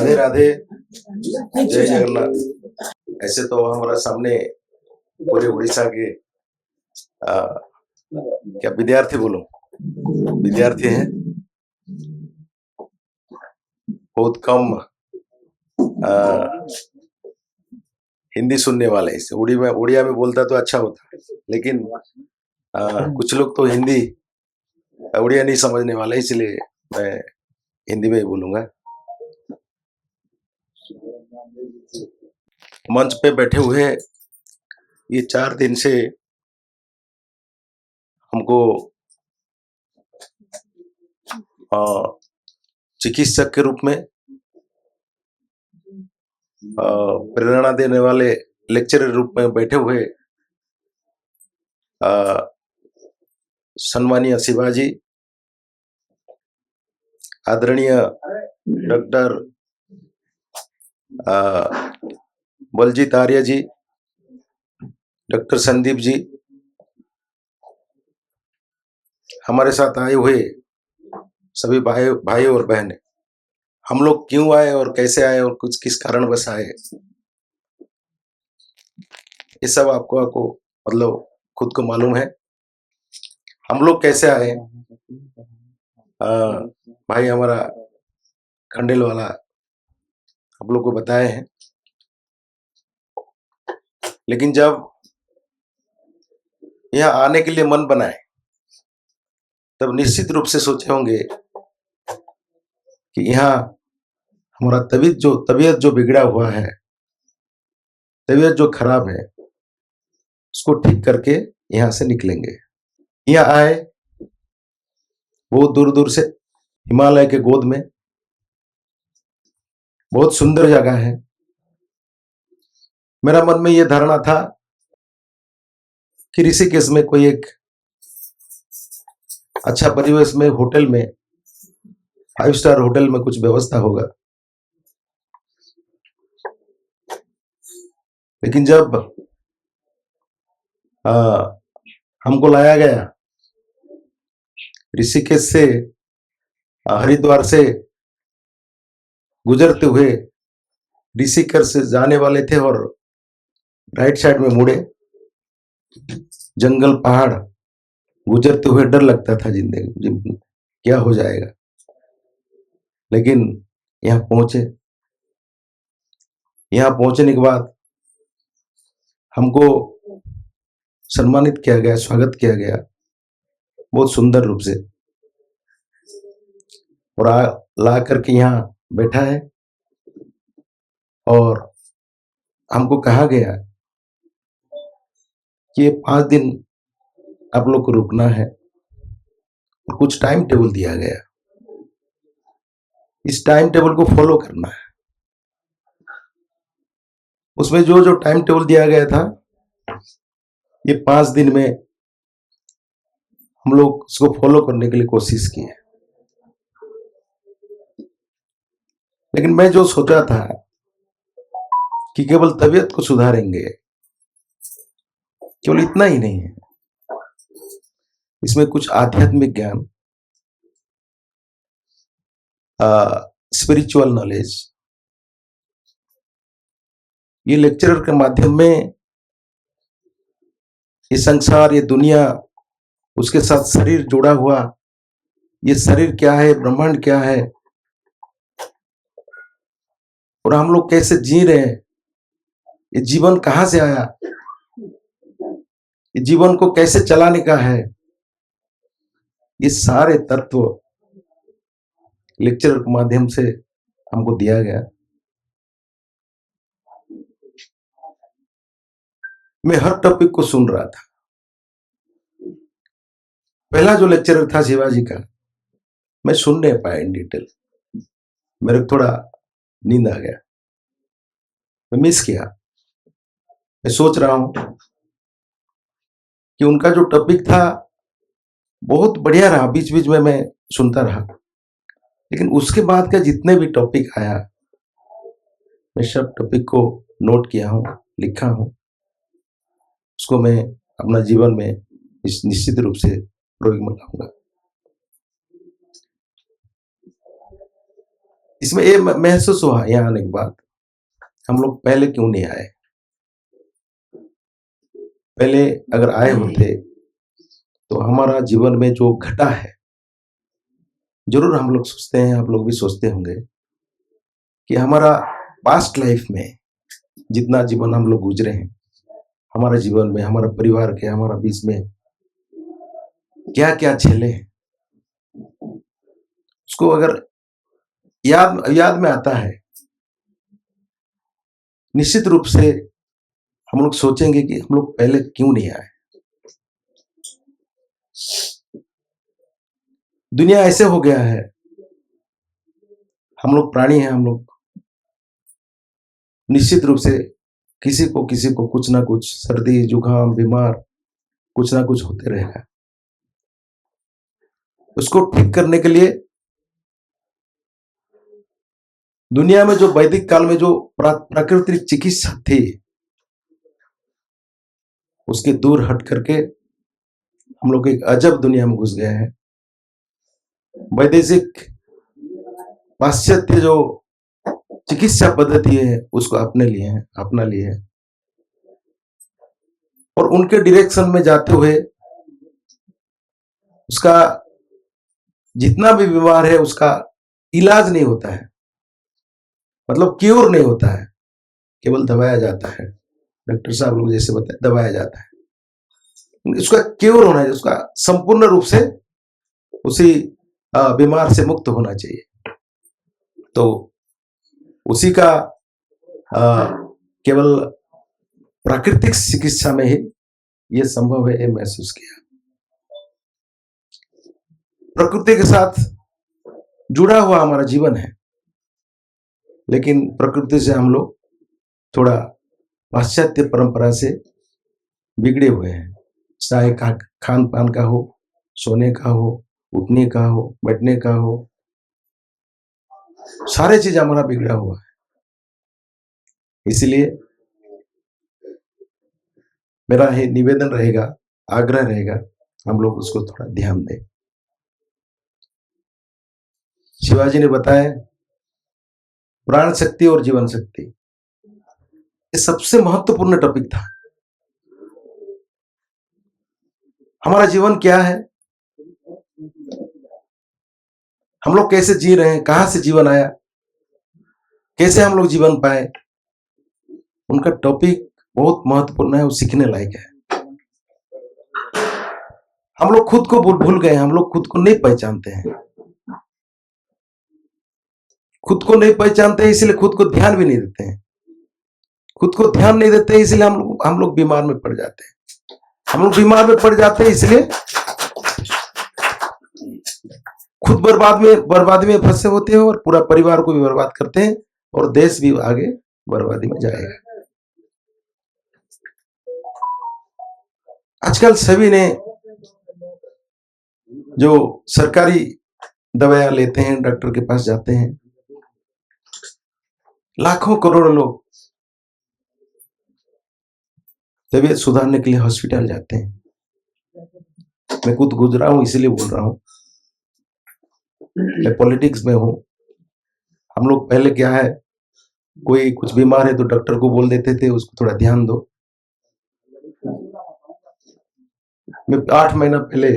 राधे राधे, जय जगन्नाथ। ऐसे तो हमारा सामने पूरे उड़ीसा के क्या विद्यार्थी बोलूं, विद्यार्थी हैं। बहुत कम हिंदी सुनने वाले हैं। इसे उड़िया में बोलता तो अच्छा होता, लेकिन कुछ लोग तो हिंदी उड़िया नहीं समझने वाले, इसलिए मैं हिंदी में ही बोलूंगा। मंच पे बैठे हुए ये 4 दिन से हमको चिकित्सक के रूप में प्रेरणा देने वाले लेक्चरर रूप में बैठे हुए सम्मानीय शिवाजी, आदरणीय डॉक्टर बलजीत आर्य जी, डॉक्टर संदीप जी, हमारे साथ आए हुए सभी भाई और बहनें, हम लोग क्यों आए और कैसे आए और कुछ किस कारणवश आए, ये सब आपको मतलब खुद को मालूम है। हम लोग कैसे आए, भाई हमारा खंडेल वाला हम लोग को बताए हैं। लेकिन जब यहाँ आने के लिए मन बनाए, तब निश्चित रूप से सोचे होंगे कि यहाँ हमारा तबीयत जो बिगड़ा हुआ है, तबीयत जो खराब है, उसको ठीक करके यहाँ से निकलेंगे। यहाँ आए बहुत दूर दूर से, हिमालय के गोद में, बहुत सुंदर जगह है। मेरा मन में यह धारणा था कि ऋषिकेश में कोई एक अच्छा परिवेश में, होटल में, 5 स्टार होटल में कुछ व्यवस्था होगा। लेकिन जब हमको लाया गया ऋषिकेश से, हरिद्वार से गुजरते हुए ऋषिकेश से जाने वाले थे और राइट साइड में मुड़े, जंगल पहाड़ गुजरते हुए डर लगता था जिंदगी क्या हो जाएगा। लेकिन यहाँ पहुंचे, यहाँ पहुंचने के बाद हमको सम्मानित किया गया, स्वागत किया गया बहुत सुंदर रूप से, और ला करके यहाँ बैठा है। और हमको कहा गया कि ये 5 दिन आप लोग को रुकना है, और कुछ टाइम टेबल दिया गया, इस टाइम टेबल को फॉलो करना है। उसमें जो जो टाइम टेबल दिया गया था, ये 5 दिन में हम लोग उसको फॉलो करने के लिए कोशिश किए। लेकिन मैं जो सोचा था कि केवल तबीयत को सुधारेंगे, केवल इतना ही नहीं है, इसमें कुछ आध्यात्मिक ज्ञान, स्पिरिचुअल नॉलेज, ये लेक्चरर के माध्यम में ये संसार, ये दुनिया, उसके साथ शरीर जुड़ा हुआ, ये शरीर क्या है, ब्रह्मांड क्या है, और हम लोग कैसे जी रहे हैं, ये जीवन कहां से आया, ये जीवन को कैसे चलाने का है, ये सारे तत्व लेक्चर के माध्यम से हमको दिया गया। मैं हर टॉपिक को सुन रहा था। पहला जो लेक्चर था शिवाजी का, मैं सुन नहीं पाया इन डिटेल, मेरे को थोड़ा नींद आ गया, मैं मिस किया। मैं सोच रहा हूं कि उनका जो टॉपिक था बहुत बढ़िया रहा, बीच बीच में मैं सुनता रहा, लेकिन उसके बाद का जितने भी टॉपिक आया, मैं सब टॉपिक को नोट किया हूं, लिखा हूं, उसको मैं अपना जीवन में निश्चित रूप से प्रयोग में लाऊंगा। इसमें ये महसूस हुआ यहाँ आने के बाद, हम लोग पहले क्यों नहीं आए। पहले अगर आए होते तो हमारा जीवन में जो घटा है, जरूर हम लोग सोचते हैं, आप लोग भी सोचते होंगे कि हमारा पास्ट लाइफ में जितना जीवन हम लोग गुजरे हैं, हमारे जीवन में, हमारा परिवार के, हमारा बीच में क्या क्या झेले हैं, उसको अगर याद में आता है, निश्चित रूप से हम लोग सोचेंगे कि हम लोग पहले क्यों नहीं आए। दुनिया ऐसे हो गया है, हम लोग प्राणी हैं, हम लोग निश्चित रूप से किसी को कुछ ना कुछ सर्दी जुकाम बीमार कुछ ना कुछ होते रहेगा। उसको ठीक करने के लिए दुनिया में जो वैदिक काल में जो प्राकृतिक चिकित्सा थी, उसके दूर हट करके हम लोग एक अजब दुनिया में घुस गए हैं। वैदेशिक पाश्चात्य जो चिकित्सा पद्धति है उसको अपना लिए हैं और उनके डायरेक्शन में जाते हुए उसका जितना भी बीमार है उसका इलाज नहीं होता है, मतलब क्योर नहीं होता है, केवल दबाया जाता है। डॉक्टर साहब लोग जैसे बताए, दबाया जाता है। उसका क्योर होना चाहिए, उसका संपूर्ण रूप से उसी बीमार से मुक्त होना चाहिए। तो उसी का केवल प्राकृतिक चिकित्सा में ही ये संभव है, ये महसूस किया। प्रकृति के साथ जुड़ा हुआ हमारा जीवन है, लेकिन प्रकृति से हम लोग थोड़ा पाश्चात्य परंपरा से बिगड़े हुए हैं। चाहे खान पान का हो, सोने का हो, उठने का हो, बैठने का हो, सारे चीज हमारा बिगड़ा हुआ है। इसलिए मेरा ही निवेदन रहेगा, आग्रह रहेगा, हम लोग उसको थोड़ा ध्यान दें। शिवाजी ने बताया प्राण शक्ति और जीवन शक्ति, ये सबसे महत्वपूर्ण टॉपिक था। हमारा जीवन क्या है, हम लोग कैसे जी रहे हैं, कहां से जीवन आया, कैसे हम लोग जीवन पाए, उनका टॉपिक बहुत महत्वपूर्ण है, वो सीखने लायक है। हम लोग खुद को भूल गए, हम लोग खुद को नहीं पहचानते हैं, खुद को नहीं पहचानते इसलिए खुद को ध्यान भी नहीं देते हैं, खुद को ध्यान नहीं देते इसलिए हम लोग बीमार में पड़ जाते हैं, हम लोग बीमार में पड़ जाते हैं इसलिए खुद बर्बादी में फंसे होते हैं और पूरा परिवार को भी बर्बाद करते हैं और देश भी आगे बर्बादी में जाएगा। आजकल सभी ने जो सरकारी दवाइयां लेते हैं, डॉक्टर के पास जाते हैं, लाखों करोड़ों लोग तबीयत सुधारने के लिए हॉस्पिटल जाते हैं। मैं खुद गुजरा हूं इसलिए बोल रहा हूं, मैं पॉलिटिक्स में हूं। हम लोग पहले क्या है, कोई कुछ बीमार है तो डॉक्टर को बोल देते थे उसको थोड़ा ध्यान दो। मैं 8 महीना पहले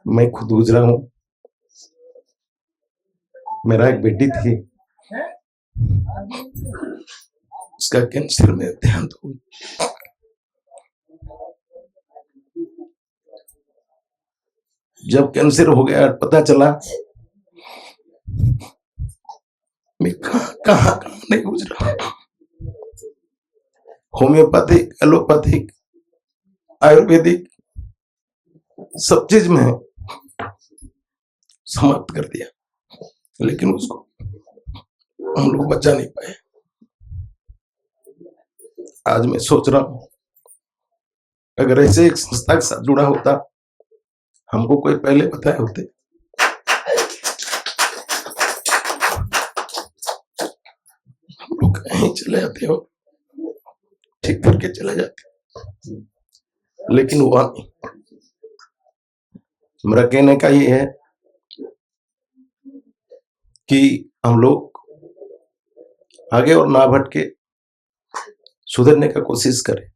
मैं खुद गुजरा हूं। मेरा एक बेटी थी, उसका कैंसर में देहांत हो गया। जब कैंसर हो गया पता चला, मैं कहां नहीं गुजरा। होम्योपैथिक, एलोपैथिक, आयुर्वेदिक सब चीज में समाप्त कर दिया, लेकिन उसको हम लोग बचा नहीं पाए। आज मैं सोच रहा हूं अगर ऐसे एक संस्था के साथ जुड़ा होता, हमको कोई पहले बताए होते, हम लोग कहीं चले जाते हो, ठीक करके चले जाते, लेकिन हुआ नहीं। मेरा कहने का ये है कि हम लोग आगे और ना भटके, सुधरने का कोशिश करें।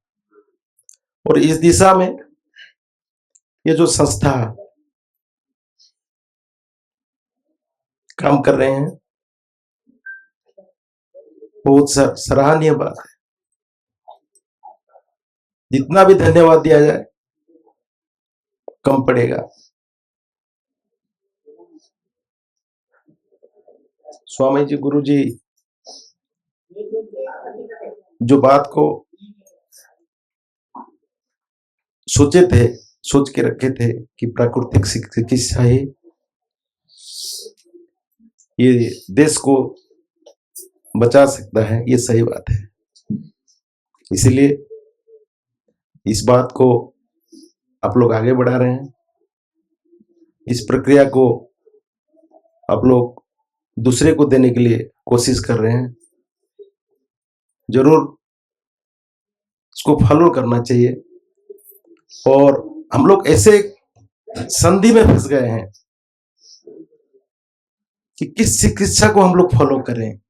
और इस दिशा में ये जो संस्था काम कर रहे हैं, बहुत सराहनीय बात है। जितना भी धन्यवाद दिया जाए कम पड़ेगा। स्वामी जी, गुरु जी जो बात को सोचे थे, सोच के रखे थे कि प्राकृतिक चिकित्सा ही ये देश को बचा सकता है, ये सही बात है। इसीलिए इस बात को आप लोग आगे बढ़ा रहे हैं, इस प्रक्रिया को आप लोग दूसरे को देने के लिए कोशिश कर रहे हैं। जरूर इसको फॉलो करना चाहिए। और हम लोग ऐसे संधि में फंस गए हैं कि किस चिकित्सा को हम लोग फॉलो करें,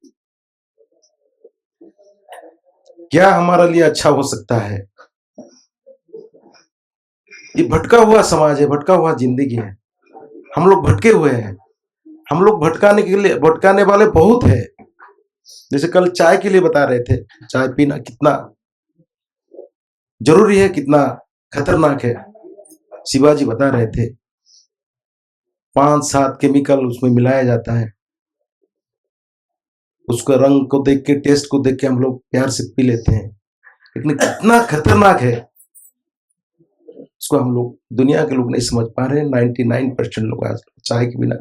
क्या हमारे लिए अच्छा हो सकता है। ये भटका हुआ समाज है, भटका हुआ जिंदगी है, हम लोग भटके हुए हैं। हम लोग भटकाने वाले बहुत है। जैसे कल चाय के लिए बता रहे थे, चाय पीना कितना जरूरी है, कितना खतरनाक है। शिवाजी बता रहे थे 5-7 केमिकल उसमें मिलाया जाता है। उसका रंग को देख के, टेस्ट को देख के हम लोग प्यार से पी लेते हैं, लेकिन कितना खतरनाक है उसको हम लोग, दुनिया के लोग नहीं समझ पा रहे हैं। 99% लोग आज चाय के बिना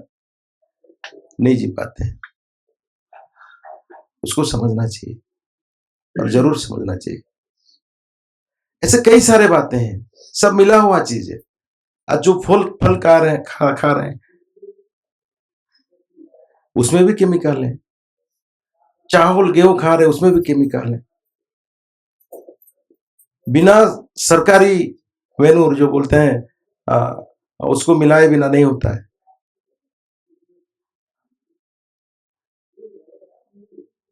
नहीं जी पाते हैं। उसको समझना चाहिए और जरूर समझना चाहिए। ऐसे कई सारे बातें हैं, सब मिला हुआ चीज है। आज जो फल खा रहे हैं, खा रहे हैं, उसमें भी केमिकल है। चावल गेहूं खा रहे हैं, उसमें भी केमिकल है। बिना सरकारी वेनूर जो बोलते हैं उसको मिलाए बिना नहीं होता है।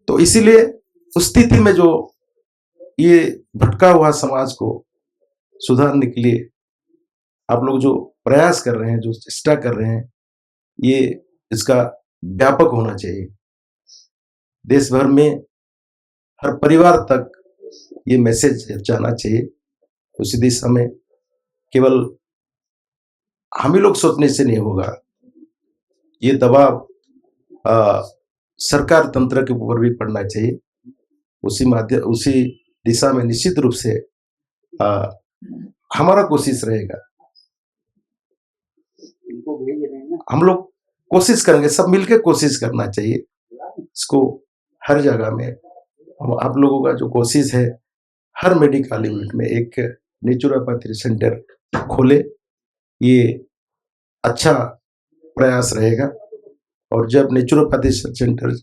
तो इसीलिए उस स्थिति में जो ये भटका हुआ समाज को सुधारने के लिए आप लोग जो प्रयास कर रहे हैं, जो चेष्टा कर रहे हैं, ये इसका व्यापक होना चाहिए। देश भर में हर परिवार तक ये मैसेज जाना चाहिए। उसी दिशा में केवल हम ही लोग सोचने से नहीं होगा, ये दबाव सरकार तंत्र के ऊपर भी पड़ना चाहिए। उसी दिशा में निश्चित रूप से हमारा कोशिश रहेगा। हम लोग कोशिश करेंगे, सब मिलकर कोशिश करना चाहिए इसको। हर जगह में आप लोगों का जो कोशिश है, हर मेडिकल यूनिट में एक नेचुरोपैथी सेंटर खोले, ये अच्छा प्रयास रहेगा। और जब नेचुरोपैथी सेंटर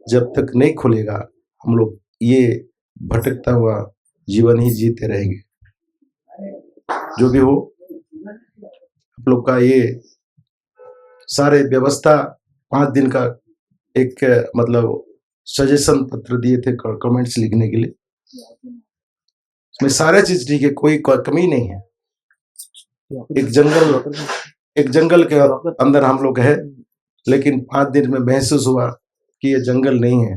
जब तक नहीं खुलेगा, हम लोग ये भटकता हुआ जीवन ही जीते रहेंगे। जो भी हो, आप लोग का ये सारे व्यवस्था 5 दिन का एक मतलब सजेशन पत्र दिए थे कमेंट्स लिखने के लिए, इसमें सारे चीज ठीक है, कोई कमी नहीं है। एक जंगल के अंदर हम लोग है, लेकिन 5 दिन में महसूस हुआ कि ये जंगल नहीं है,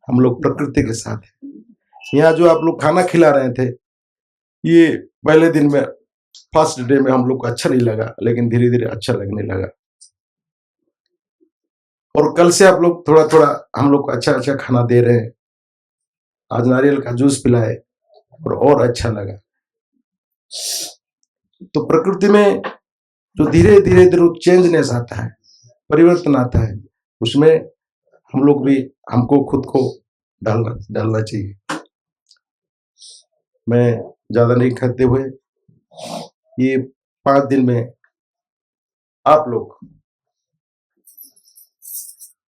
हम लोग प्रकृति के साथ है। यहाँ जो आप लोग खाना खिला रहे थे, ये पहले दिन में, फर्स्ट डे में हम लोग को अच्छा नहीं लगा, लेकिन धीरे धीरे अच्छा लगने लगा। और कल से आप लोग थोड़ा थोड़ा हम लोग को अच्छा अच्छा खाना दे रहे हैं। आज नारियल का जूस पिलाए और अच्छा लगा। तो प्रकृति में जो धीरे धीरे चेंजनेस आता है, परिवर्तन आता है, उसमें हम लोग भी, हमको खुद को डालना चाहिए। मैं ज्यादा नहीं कहते हुए, ये 5 दिन में आप लोग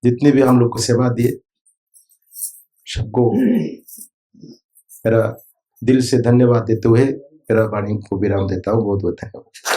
जितने भी हम लोग को सेवा दिए, सबको मेरा दिल से धन्यवाद देते हुए मेरा वाणी को विराम देता हूँ। बहुत बहुत धन्यवाद।